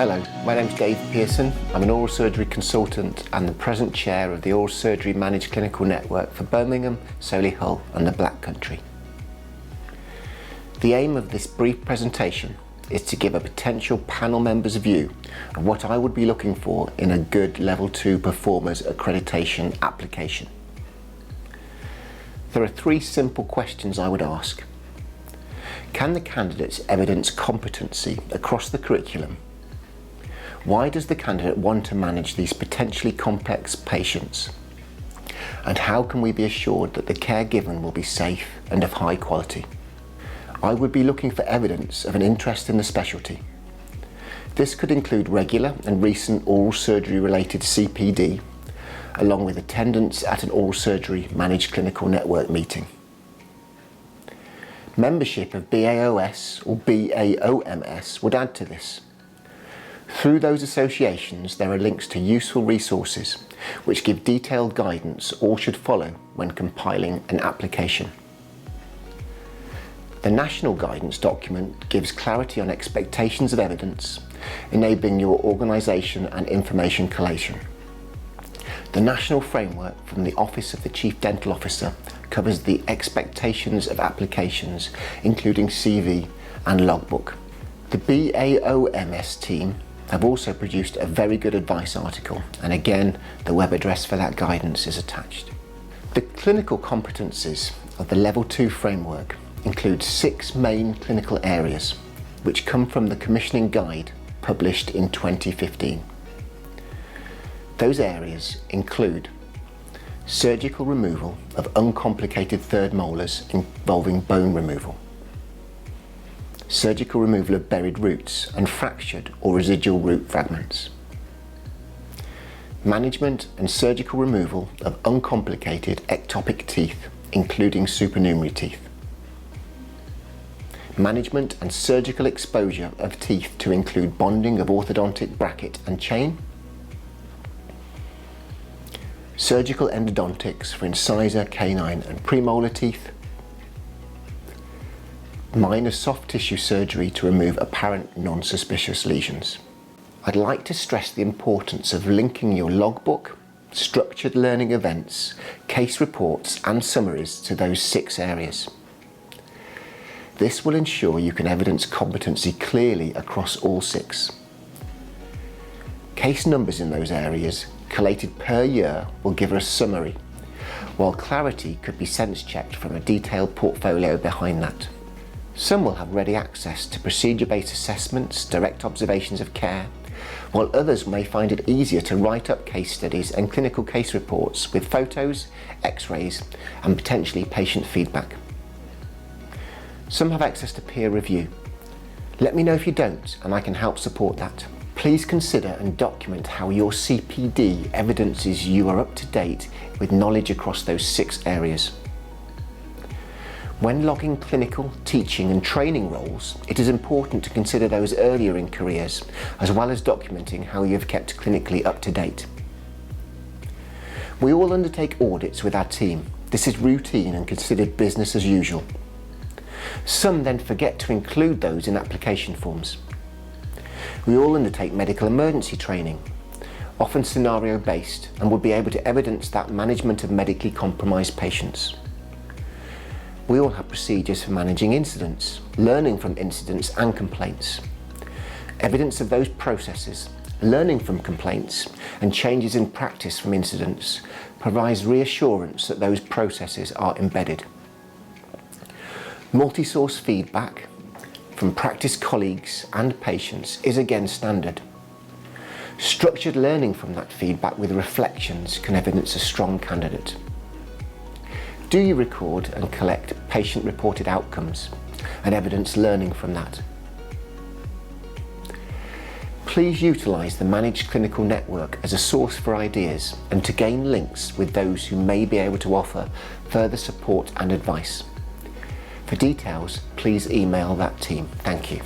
Hello, my name's Dave Pearson. I'm an oral surgery consultant and the present chair of the Oral Surgery Managed Clinical Network for Birmingham, Solihull and the Black Country. The aim of this brief presentation is to give a potential panel member's view of what I would be looking for in a good Level 2 Performers Accreditation application. There are three simple questions I would ask. Can the candidates evidence competency across the curriculum? Why does the candidate want to manage these potentially complex patients? And how can we be assured that the care given will be safe and of high quality? I would be looking for evidence of an interest in the specialty. This could include regular and recent oral surgery related CPD, along with attendance at an oral surgery managed clinical network meeting. Membership of BAOS or BAOMS would add to this. Through those associations, there are links to useful resources which give detailed guidance all should follow when compiling an application. The national guidance document gives clarity on expectations of evidence, enabling your organisation and information collation. The national framework from the Office of the Chief Dental Officer covers the expectations of applications, including CV and logbook. The BAOMS team have also produced a very good advice article, and again, the web address for that guidance is attached. The clinical competencies of the Level 2 framework include 6 main clinical areas, which come from the commissioning guide published in 2015. Those areas include surgical removal of uncomplicated third molars involving bone removal, surgical removal of buried roots and fractured or residual root fragments, management and surgical removal of uncomplicated ectopic teeth, including supernumerary teeth, management and surgical exposure of teeth to include bonding of orthodontic bracket and chain, surgical endodontics for incisor, canine and premolar teeth, minor soft tissue surgery to remove apparent non-suspicious lesions. I'd like to stress the importance of linking your logbook, structured learning events, case reports and summaries to those 6 areas. This will ensure you can evidence competency clearly across all 6. Case numbers in those areas, collated per year, will give us a summary, while clarity could be sense checked from a detailed portfolio behind that. Some will have ready access to procedure-based assessments, direct observations of care, while others may find it easier to write up case studies and clinical case reports with photos, x-rays and potentially patient feedback. Some have access to peer review. Let me know if you don't and I can help support that. Please consider and document how your CPD evidences you are up to date with knowledge across those 6 areas. When logging clinical, teaching and training roles, it is important to consider those earlier in careers, as well as documenting how you have kept clinically up to date. We all undertake audits with our team. This is routine and considered business as usual. Some then forget to include those in application forms. We all undertake medical emergency training, often scenario based, and would be able to evidence that management of medically compromised patients. We all have procedures for managing incidents, learning from incidents and complaints. Evidence of those processes, learning from complaints and changes in practice from incidents provides reassurance that those processes are embedded. Multi-source feedback from practice colleagues and patients is again standard. Structured learning from that feedback with reflections can evidence a strong candidate. Do you record and collect patient-reported outcomes and evidence learning from that? Please utilise the Managed Clinical Network as a source for ideas and to gain links with those who may be able to offer further support and advice. For details, please email that team. Thank you.